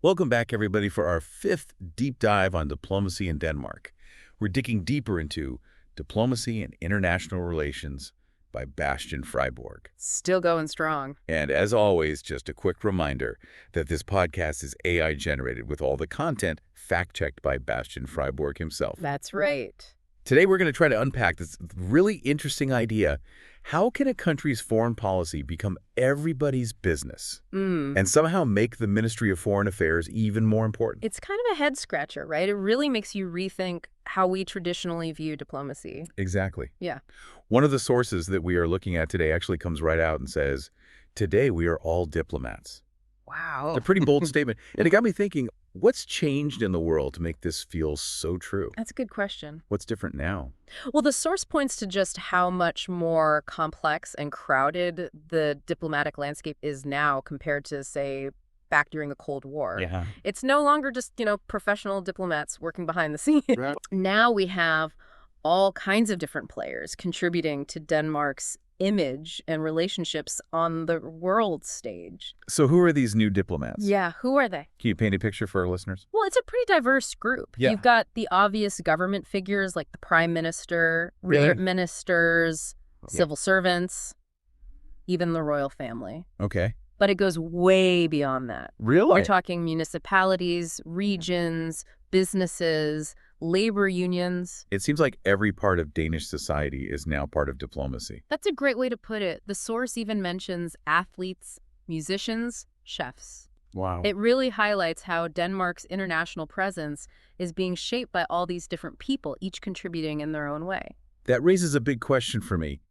Welcome back, everybody, for our fifth deep dive on diplomacy in Denmark. We're digging deeper into Diplomacy and International Relations by Bastian Freiburg. Still going strong. And as always, just a quick reminder that this podcast is AI generated with all the content fact-checked by Bastian Freiburg himself. That's right. Today, we're going to try to unpack this really interesting idea. How can a country's foreign policy become everybody's business and somehow make the Ministry of Foreign Affairs even more important? It's kind of a head-scratcher, right? It really makes you rethink how we traditionally view diplomacy. Exactly. Yeah. One of the sources that we are looking at today actually comes right out and says, today we are all diplomats. Wow. It's a pretty bold statement. And it got me thinking, what's changed in the world to make this feel so true? That's a good question. What's different now? Well, the source points to just how much more complex and crowded the diplomatic landscape is now compared to, say, back during the Cold War. Yeah. It's no longer just, professional diplomats working behind the scenes. Right. Now we have all kinds of different players contributing to Denmark's image and relationships on the world stage. So who are these new diplomats? Yeah, who are they? Can you paint a picture for our listeners? Well, it's a pretty diverse group. Yeah. You've got the obvious government figures like the prime minister, Really? ministers, civil servants, even the royal family. Okay. But it goes way beyond that. Really? We're talking municipalities, regions, businesses, labor unions. It seems like every part of Danish society is now part of diplomacy. That's a great way to put it. The source even mentions athletes, musicians, chefs. Wow. It really highlights how Denmark's international presence is being shaped by all these different people, each contributing in their own way. That raises a big question for me.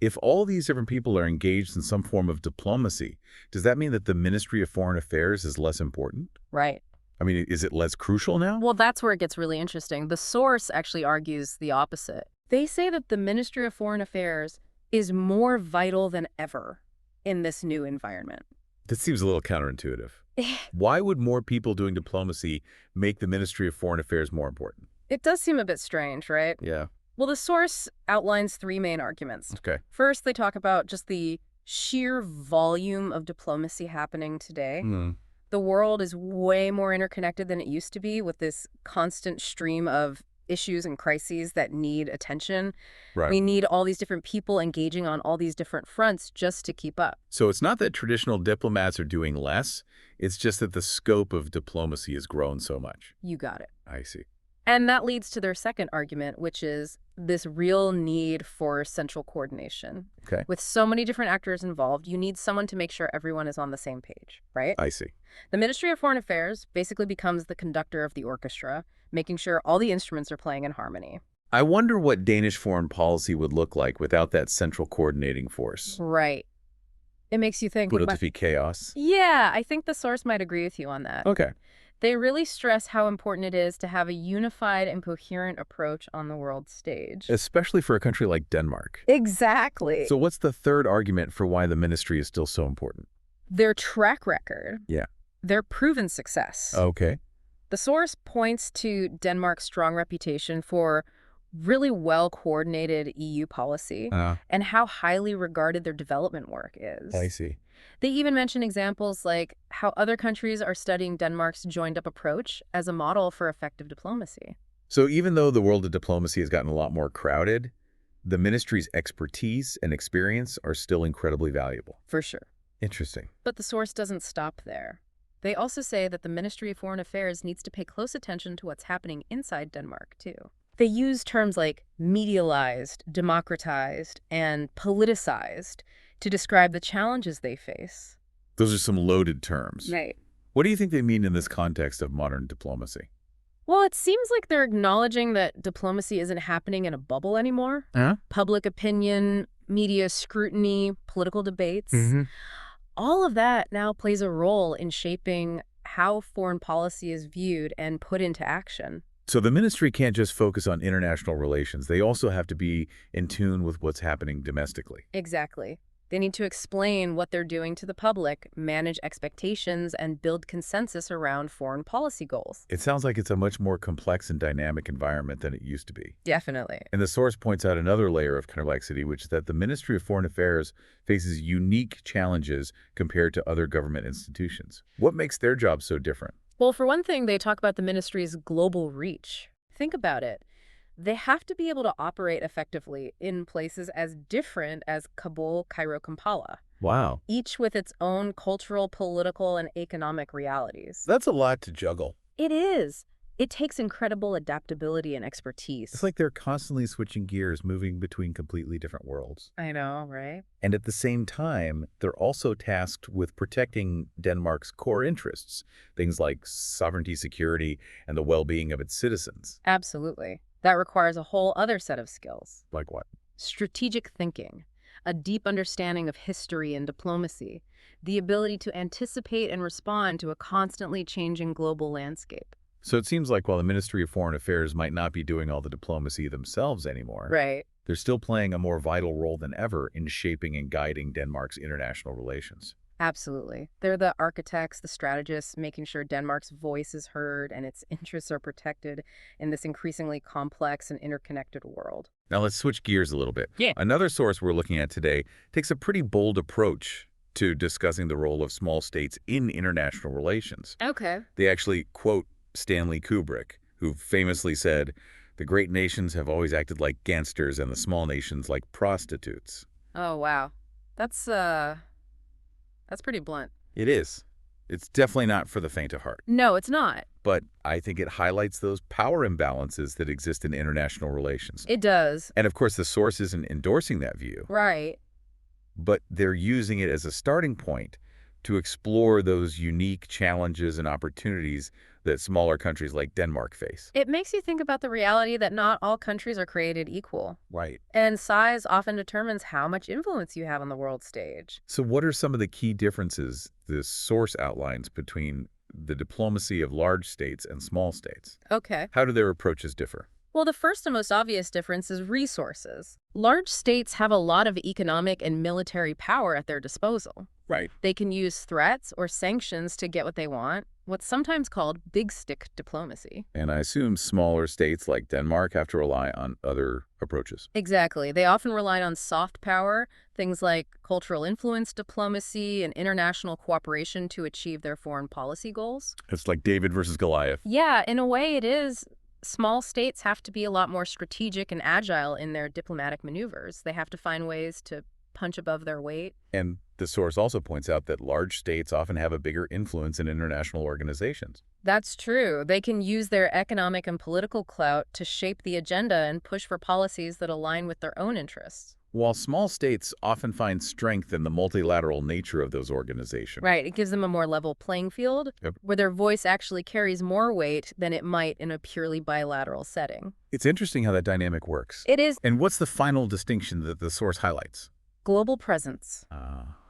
If all these different people are engaged in some form of diplomacy, does that mean that the Ministry of Foreign Affairs is less important? Right. I mean, is it less crucial now? Well, that's where it gets really interesting. The source actually argues the opposite. They say that the Ministry of Foreign Affairs is more vital than ever in this new environment. That seems a little counterintuitive. Why would more people doing diplomacy make the Ministry of Foreign Affairs more important? It does seem a bit strange, right? Yeah. Well, the source outlines three main arguments. Okay. First, they talk about just the sheer volume of diplomacy happening today. The world is way more interconnected than it used to be, with this constant stream of issues and crises that need attention. Right. We need all these different people engaging on all these different fronts just to keep up. So it's not that traditional diplomats are doing less. It's just that the scope of diplomacy has grown so much. You got it. I see. And that leads to their second argument, which is this real need for central coordination. Okay. With so many different actors involved, you need someone to make sure everyone is on the same page, right? I see. The Ministry of Foreign Affairs basically becomes the conductor of the orchestra, making sure all the instruments are playing in harmony. I wonder what Danish foreign policy would look like without that central coordinating force. Right. It makes you think. Would it defeat chaos? Yeah, I think the source might agree with you on that. Okay. They really stress how important it is to have a unified and coherent approach on the world stage. Especially for a country like Denmark. Exactly. So what's the third argument for why the ministry is still so important? Their track record. Yeah. Their proven success. Okay. The source points to Denmark's strong reputation for really well-coordinated EU policy and how highly regarded their development work is. I see. They even mention examples like how other countries are studying Denmark's joined-up approach as a model for effective diplomacy. So even though the world of diplomacy has gotten a lot more crowded, the ministry's expertise and experience are still incredibly valuable. For sure. Interesting. But the source doesn't stop there. They also say that the Ministry of Foreign Affairs needs to pay close attention to what's happening inside Denmark, too. They use terms like medialized, democratized, and politicized to describe the challenges they face. Those are some loaded terms. Right. What do you think they mean in this context of modern diplomacy? Well, it seems like they're acknowledging that diplomacy isn't happening in a bubble anymore. Public opinion, media scrutiny, political debates. All of that now plays a role in shaping how foreign policy is viewed and put into action. So the ministry can't just focus on international relations. They also have to be in tune with what's happening domestically. Exactly. They need to explain what they're doing to the public, manage expectations, and build consensus around foreign policy goals. It sounds like it's a much more complex and dynamic environment than it used to be. Definitely. And the source points out another layer of complexity, which is that the Ministry of Foreign Affairs faces unique challenges compared to other government institutions. What makes their job so different? Well, for one thing, they talk about the ministry's global reach. Think about it. They have to be able to operate effectively in places as different as Kabul, Cairo, Kampala, Wow. each with its own cultural, political, and economic realities. That's a lot to juggle. It is. It takes incredible adaptability and expertise. It's like they're constantly switching gears, moving between completely different worlds. I know, right? And at the same time, they're also tasked with protecting Denmark's core interests, things like sovereignty, security, and the well-being of its citizens. Absolutely. That requires a whole other set of skills. Like what? Strategic thinking, a deep understanding of history and diplomacy, the ability to anticipate and respond to a constantly changing global landscape. So it seems like while the Ministry of Foreign Affairs might not be doing all the diplomacy themselves anymore, Right. they're still playing a more vital role than ever in shaping and guiding Denmark's international relations. Absolutely. They're the architects, the strategists, making sure Denmark's voice is heard and its interests are protected in this increasingly complex and interconnected world. Now let's switch gears a little bit. Yeah. Another source we're looking at today takes a pretty bold approach to discussing the role of small states in international relations. Okay. They actually quote Stanley Kubrick, who famously said, "The great nations have always acted like gangsters and the small nations like prostitutes." Oh, wow. That's pretty blunt. It is. It's definitely not for the faint of heart. No, it's not. But I think it highlights those power imbalances that exist in international relations. It does. And of course, the source isn't endorsing that view, Right. but they're using it as a starting point to explore those unique challenges and opportunities that smaller countries like Denmark face. It makes you think about the reality that not all countries are created equal. Right. And size often determines how much influence you have on the world stage. So what are some of the key differences this source outlines between the diplomacy of large states and small states? Okay. How do their approaches differ? Well, the first and most obvious difference is resources. Large states have a lot of economic and military power at their disposal. Right. They can use threats or sanctions to get what they want, what's sometimes called big stick diplomacy. And I assume smaller states like Denmark have to rely on other approaches. Exactly. They often rely on soft power, things like cultural influence diplomacy and international cooperation to achieve their foreign policy goals. It's like David versus Goliath. Yeah, in a way it is. Small states have to be a lot more strategic and agile in their diplomatic maneuvers. They have to find ways to punch above their weight. And the source also points out that large states often have a bigger influence in international organizations. That's true. They can use their economic and political clout to shape the agenda and push for policies that align with their own interests. While small states often find strength in the multilateral nature of those organizations. Right. It gives them a more level playing field where their voice actually carries more weight than it might in a purely bilateral setting. It's interesting how that dynamic works. It is. And what's the final distinction that the source highlights? Global presence.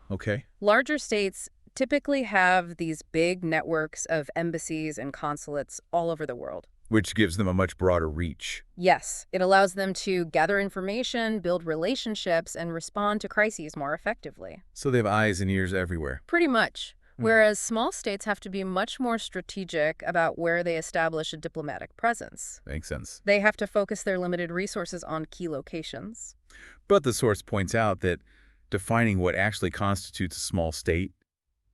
Okay. Larger states typically have these big networks of embassies and consulates all over the world. Which gives them a much broader reach. Yes, it allows them to gather information, build relationships, and respond to crises more effectively. So they have eyes and ears everywhere. Pretty much. Whereas small states have to be much more strategic about where they establish a diplomatic presence. Makes sense. They have to focus their limited resources on key locations. But the source points out that defining what actually constitutes a small state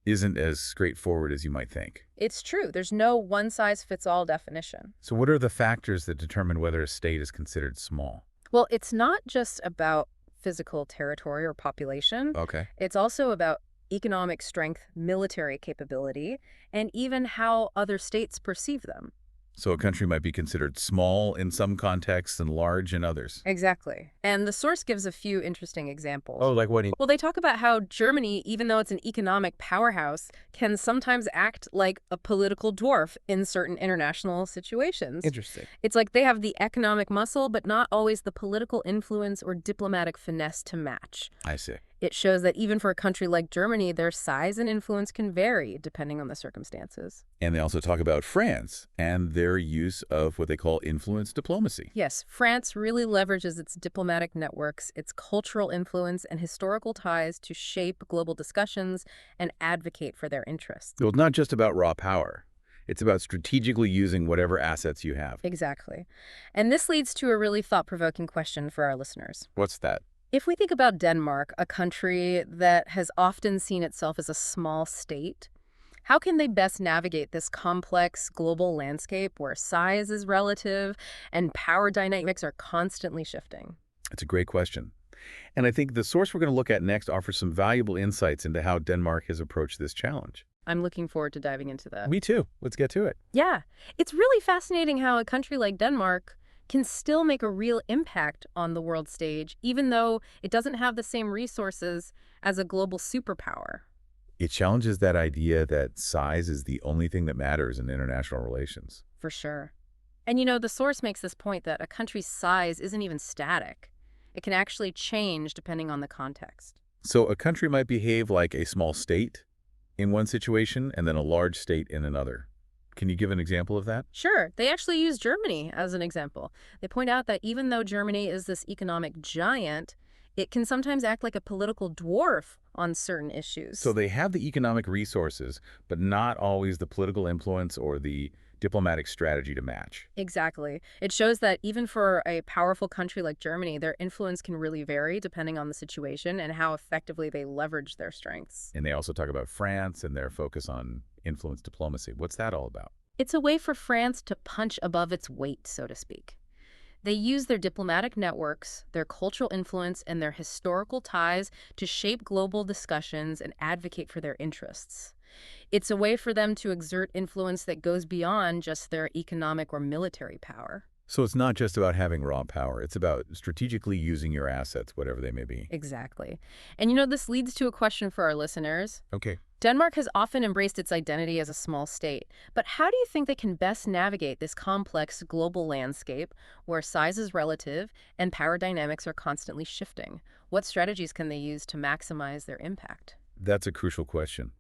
isn't as straightforward as you might think. It's true. There's no one-size-fits-all definition. So what are the factors that determine whether a state is considered small? Well, it's not just about physical territory or population. Okay. It's also about economic strength, military capability, and even how other states perceive them. So a country might be considered small in some contexts and large in others. Exactly. And the source gives a few interesting examples. Oh, like what? Well, they talk about how Germany, even though it's an economic powerhouse, can sometimes act like a political dwarf in certain international situations. Interesting. It's like they have the economic muscle, but not always the political influence or diplomatic finesse to match. I see. It shows that even for a country like Germany, their size and influence can vary depending on the circumstances. And they also talk about France and their use of what they call influence diplomacy. Yes, France really leverages its diplomatic networks, its cultural influence, and historical ties to shape global discussions and advocate for their interests. Well, it's not just about raw power. It's about strategically using whatever assets you have. Exactly. And this leads to a really thought-provoking question for our listeners. What's that? If we think about Denmark, a country that has often seen itself as a small state, How can they best navigate this complex global landscape where size is relative and power dynamics are constantly shifting? It's a great question. And I think the source we're going to look at next offers some valuable insights into how Denmark has approached this challenge. I'm looking forward to diving into that. Me too. Let's get to it. Yeah, it's really fascinating how a country like Denmark can still make a real impact on the world stage, even though it doesn't have the same resources as a global superpower. It challenges that idea that size is the only thing that matters in international relations. For sure. And the source makes this point that a country's size isn't even static. It can actually change depending on the context. So a country might behave like a small state in one situation and then a large state in another. Can you give an example of that? Sure, they actually use Germany as an example. They point out that even though Germany is this economic giant, it can sometimes act like a political dwarf on certain issues. So they have the economic resources, but not always the political influence or the diplomatic strategy to match. Exactly. It shows that even for a powerful country like Germany, their influence can really vary depending on the situation and how effectively they leverage their strengths. And they also talk about France and their focus on influence diplomacy. What's that all about? It's a way for France to punch above its weight, so to speak. They use their diplomatic networks, their cultural influence, and their historical ties to shape global discussions and advocate for their interests. It's a way for them to exert influence that goes beyond just their economic or military power. So it's not just about having raw power. It's about strategically using your assets, whatever they may be. Exactly. And this leads to a question for our listeners. Okay. Denmark has often embraced its identity as a small state, but how do you think they can best navigate this complex global landscape where size is relative and power dynamics are constantly shifting? What strategies can they use to maximize their impact? That's a crucial question.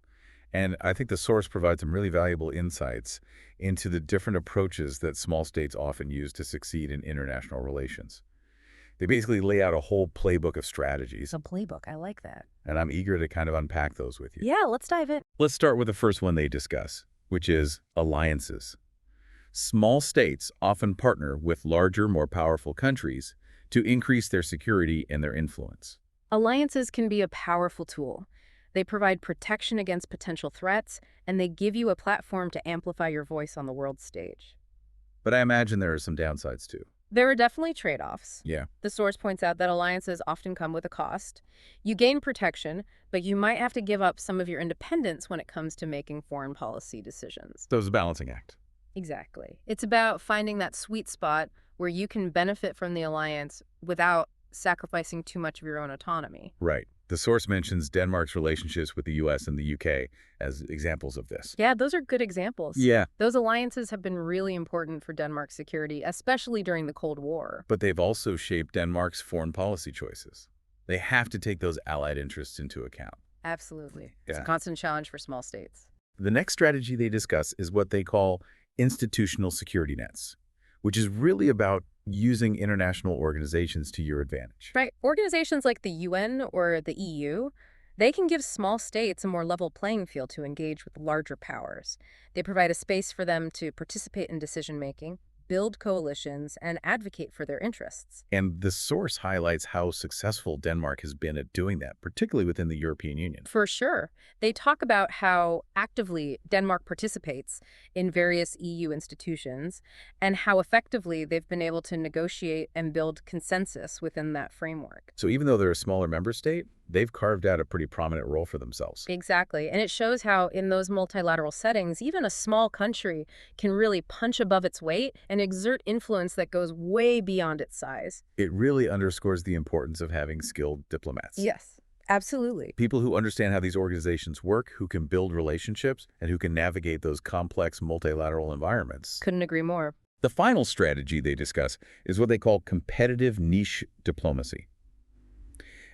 And I think the source provides some really valuable insights into the different approaches that small states often use to succeed in international relations. They basically lay out a whole playbook of strategies. A playbook. I like that. And I'm eager to kind of unpack those with you. Yeah, let's dive in. Let's start with the first one they discuss, which is alliances. Small states often partner with larger, more powerful countries to increase their security and their influence. Alliances can be a powerful tool. They provide protection against potential threats, and they give you a platform to amplify your voice on the world stage. But I imagine there are some downsides too. There are definitely trade-offs. Yeah. The source points out that alliances often come with a cost. You gain protection, but you might have to give up some of your independence when it comes to making foreign policy decisions. So it's a balancing act. Exactly. It's about finding that sweet spot where you can benefit from the alliance without sacrificing too much of your own autonomy. Right. The source mentions Denmark's relationships with the U.S. and the U.K. as examples of this. Yeah, those are good examples. Yeah. Those alliances have been really important for Denmark's security, especially during the Cold War. But they've also shaped Denmark's foreign policy choices. They have to take those allied interests into account. Absolutely. It's Yeah. a constant challenge for small states. The next strategy they discuss is what they call institutional security nets, which is really about using international organizations to your advantage. Right. Organizations like the UN or the EU, they can give small states a more level playing field to engage with larger powers. They provide a space for them to participate in decision-making, build coalitions, and advocate for their interests. And the source highlights how successful Denmark has been at doing that, particularly within the European Union. For sure. They talk about how actively Denmark participates in various EU institutions and how effectively they've been able to negotiate and build consensus within that framework. So even though they're a smaller member state, they've carved out a pretty prominent role for themselves. Exactly. And it shows how in those multilateral settings, even a small country can really punch above its weight and exert influence that goes way beyond its size. It really underscores the importance of having skilled diplomats. Yes, absolutely. People who understand how these organizations work, who can build relationships, and who can navigate those complex multilateral environments. Couldn't agree more. The final strategy they discuss is what they call competitive niche diplomacy.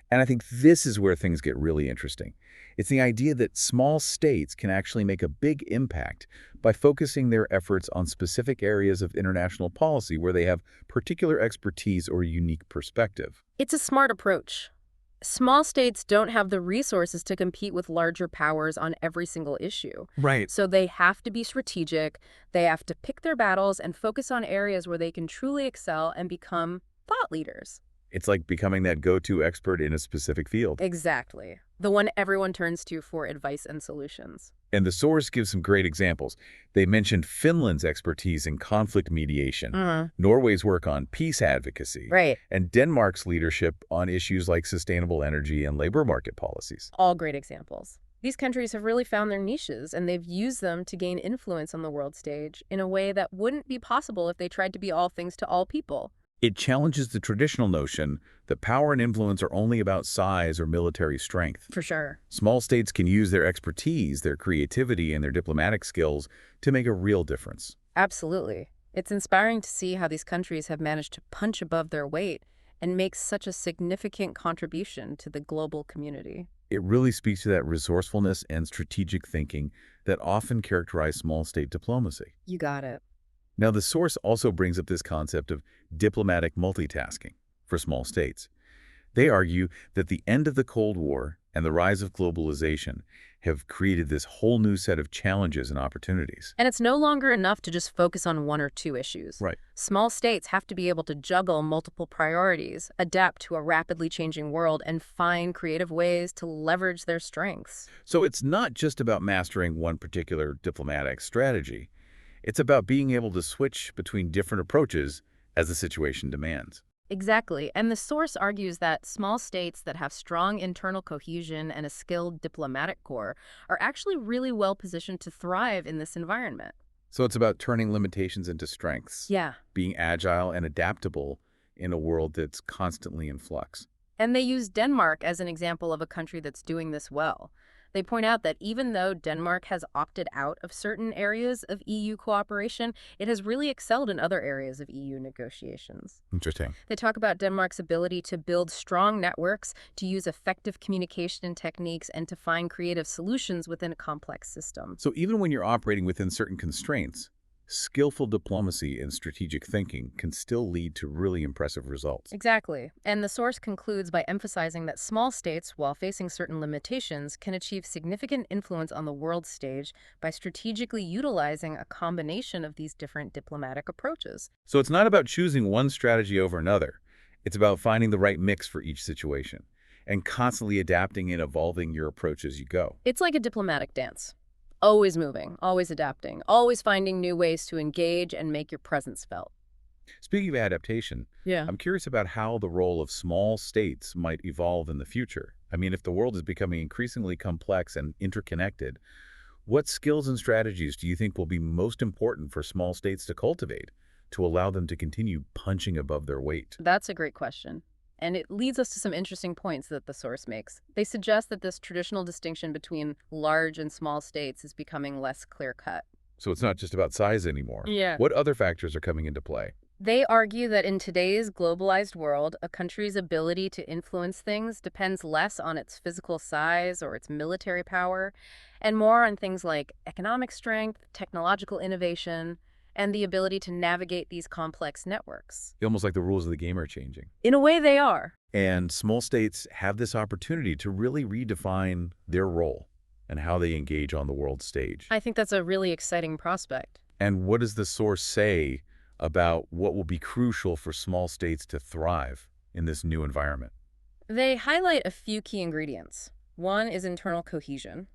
And I think this is where things get really interesting. It's the idea that small states can actually make a big impact by focusing their efforts on specific areas of international policy where they have particular expertise or unique perspective. It's a smart approach. Small states don't have the resources to compete with larger powers on every single issue. Right. So they have to be strategic, they have to pick their battles and focus on areas where they can truly excel and become thought leaders. It's like becoming that go-to expert in a specific field. Exactly. The one everyone turns to for advice and solutions. And the source gives some great examples. They mentioned Finland's expertise in conflict mediation, Norway's work on peace advocacy, Right. and Denmark's leadership on issues like sustainable energy and labor market policies. All great examples. These countries have really found their niches, and they've used them to gain influence on the world stage in a way that wouldn't be possible if they tried to be all things to all people. It challenges the traditional notion that power and influence are only about size or military strength. For sure. Small states can use their expertise, their creativity, and their diplomatic skills to make a real difference. Absolutely. It's inspiring to see how these countries have managed to punch above their weight and make such a significant contribution to the global community. It really speaks to that resourcefulness and strategic thinking that often characterize small state diplomacy. You got it. Now, the source also brings up this concept of diplomatic multitasking for small states. They argue that the end of the Cold War and the rise of globalization have created this whole new set of challenges and opportunities. And it's no longer enough to just focus on one or two issues. Right. Small states have to be able to juggle multiple priorities, adapt to a rapidly changing world, and find creative ways to leverage their strengths. So it's not just about mastering one particular diplomatic strategy. It's about being able to switch between different approaches as the situation demands. Exactly. And the source argues that small states that have strong internal cohesion and a skilled diplomatic corps are actually really well positioned to thrive in this environment. So it's about turning limitations into strengths. Yeah. Being agile and adaptable in a world that's constantly in flux. And they use Denmark as an example of a country that's doing this well. They point out that even though Denmark has opted out of certain areas of EU cooperation, it has really excelled in other areas of EU negotiations. Interesting. They talk about Denmark's ability to build strong networks, to use effective communication techniques, and to find creative solutions within a complex system. So even when you're operating within certain constraints, skillful diplomacy and strategic thinking can still lead to really impressive results. Exactly. And the source concludes by emphasizing that small states, while facing certain limitations, can achieve significant influence on the world stage by strategically utilizing a combination of these different diplomatic approaches. So it's not about choosing one strategy over another. It's about finding the right mix for each situation and constantly adapting and evolving your approach as you go. It's like a diplomatic dance. Always moving, always adapting, always finding new ways to engage and make your presence felt. Speaking of adaptation, I'm curious about how the role of small states might evolve in the future. I mean, if the world is becoming increasingly complex and interconnected, what skills and strategies do you think will be most important for small states to cultivate to allow them to continue punching above their weight? That's a great question. And it leads us to some interesting points that the source makes. They suggest that this traditional distinction between large and small states is becoming less clear-cut. So it's not just about size anymore. Yeah. What other factors are coming into play? They argue that in today's globalized world, a country's ability to influence things depends less on its physical size or its military power, and more on things like economic strength, technological innovation, and the ability to navigate these complex networks. Almost like the rules of the game are changing. In a way, they are. And small states have this opportunity to really redefine their role and how they engage on the world stage. I think that's a really exciting prospect. And what does the source say about what will be crucial for small states to thrive in this new environment? They highlight a few key ingredients. One is internal cohesion.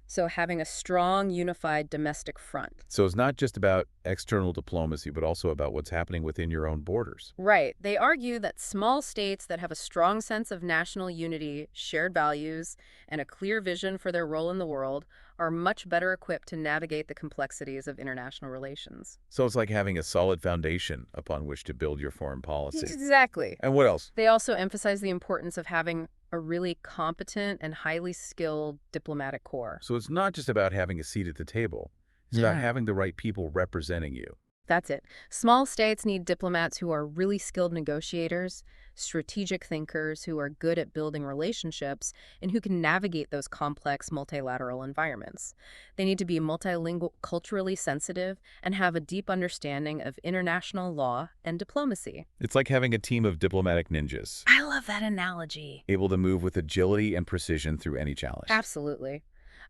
So having a strong, unified domestic front. So it's not just about external diplomacy, but also about what's happening within your own borders. Right. They argue that small states that have a strong sense of national unity, shared values, and a clear vision for their role in the world are much better equipped to navigate the complexities of international relations. So it's like having a solid foundation upon which to build your foreign policy. Exactly. And what else? They also emphasize the importance of having a really competent and highly skilled diplomatic corps. So it's not just about having a seat at the table. It's about having the right people representing you. That's it. Small states need diplomats who are really skilled negotiators, strategic thinkers who are good at building relationships, and who can navigate those complex multilateral environments. They need to be multilingual, culturally sensitive, and have a deep understanding of international law and diplomacy. It's like having a team of diplomatic ninjas. I love that analogy. Able to move with agility and precision through any challenge. Absolutely.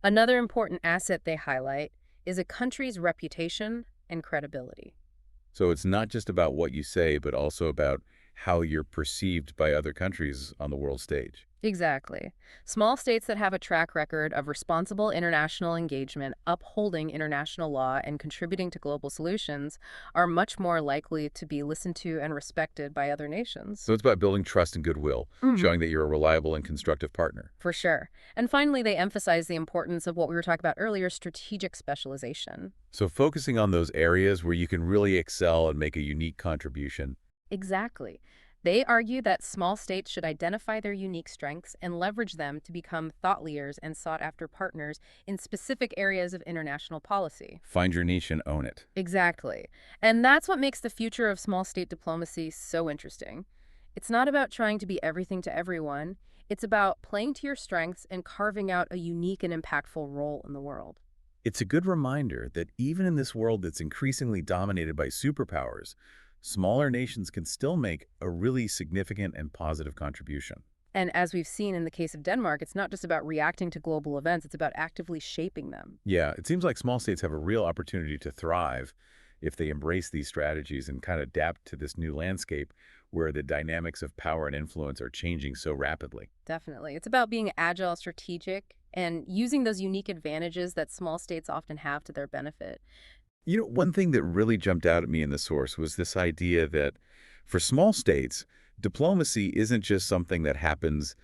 Another important asset they highlight is a country's reputation and credibility. So it's not just about what you say, but also about how you're perceived by other countries on the world stage. Exactly. Small states that have a track record of responsible international engagement, upholding international law, and contributing to global solutions are much more likely to be listened to and respected by other nations. So it's about building trust and goodwill, Mhm. showing that you're a reliable and constructive partner. For sure. And finally, they emphasize the importance of what we were talking about earlier, strategic specialization. So focusing on those areas where you can really excel and make a unique contribution. Exactly. They argue that small states should identify their unique strengths and leverage them to become thought leaders and sought-after partners in specific areas of international policy. Find your niche and own it. Exactly. And that's what makes the future of small state diplomacy so interesting. It's not about trying to be everything to everyone. It's about playing to your strengths and carving out a unique and impactful role in the world. It's a good reminder that even in this world that's increasingly dominated by superpowers, smaller nations can still make a really significant and positive contribution. And as we've seen in the case of Denmark, it's not just about reacting to global events, it's about actively shaping them. Yeah, it seems like small states have a real opportunity to thrive if they embrace these strategies and kind of adapt to this new landscape where the dynamics of power and influence are changing so rapidly. Definitely. It's about being agile, strategic, and using those unique advantages that small states often have to their benefit. You know, one thing that really jumped out at me in the source was this idea that for small states, diplomacy isn't just something that happens,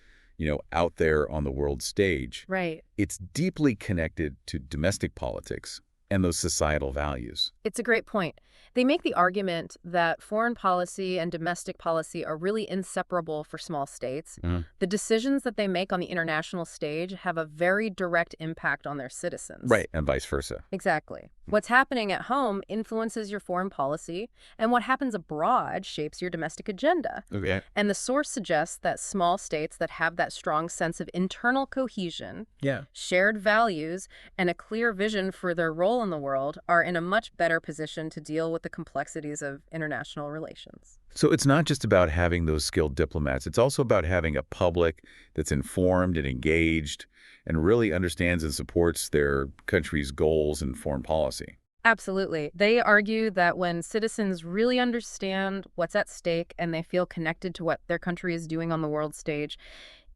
out there on the world stage. Right. It's deeply connected to domestic politics and those societal values. It's a great point. They make the argument that foreign policy and domestic policy are really inseparable for small states. Mhm. The decisions that they make on the international stage have a very direct impact on their citizens. Right, and vice versa. Exactly. What's happening at home influences your foreign policy, and what happens abroad shapes your domestic agenda. Okay. And the source suggests that small states that have that strong sense of internal cohesion, Yeah. shared values, and a clear vision for their role in the world are in a much better position to deal with the complexities of international relations. So it's not just about having those skilled diplomats. It's also about having a public that's informed and engaged and really understands and supports their country's goals and foreign policy. Absolutely. They argue that when citizens really understand what's at stake and they feel connected to what their country is doing on the world stage,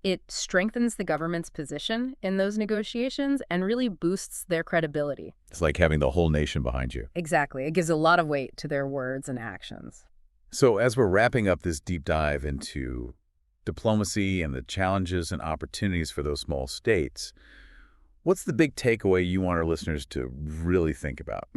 it strengthens the government's position in those negotiations and really boosts their credibility. It's like having the whole nation behind you. Exactly. It gives a lot of weight to their words and actions. So as we're wrapping up this deep dive into diplomacy and the challenges and opportunities for those small states, what's the big takeaway you want our listeners to really think about?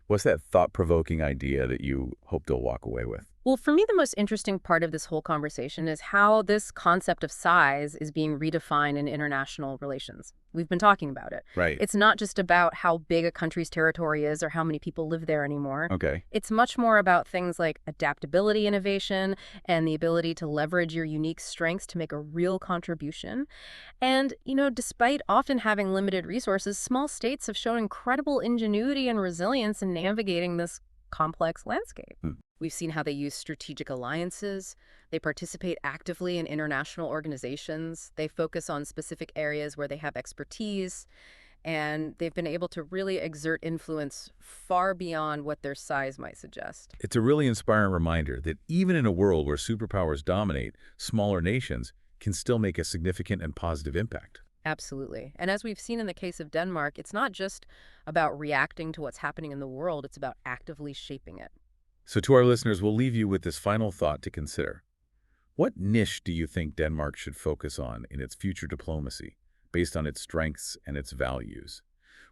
What's that thought-provoking idea that you hope they'll walk away with? Well, for me, the most interesting part of this whole conversation is how this concept of size is being redefined in international relations. We've been talking about it. Right. It's not just about how big a country's territory is or how many people live there anymore. Okay. It's much more about things like adaptability, innovation, and the ability to leverage your unique strengths to make a real contribution. And, despite often having limited resources, small states have shown incredible ingenuity and resilience in navigating this complex landscape. We've seen how they use strategic alliances. They participate actively in international organizations. They focus on specific areas where they have expertise. And they've been able to really exert influence far beyond what their size might suggest. It's a really inspiring reminder that even in a world where superpowers dominate, smaller nations can still make a significant and positive impact. Absolutely. And as we've seen in the case of Denmark, it's not just about reacting to what's happening in the world, it's about actively shaping it. So to our listeners, we'll leave you with this final thought to consider. What niche do you think Denmark should focus on in its future diplomacy, based on its strengths and its values?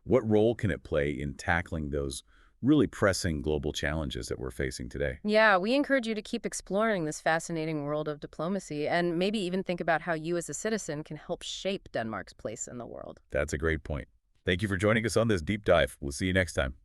What role can it play in tackling those really pressing global challenges that we're facing today? Yeah, we encourage you to keep exploring this fascinating world of diplomacy and maybe even think about how you as a citizen can help shape Denmark's place in the world. That's a great point. Thank you for joining us on this deep dive. We'll see you next time.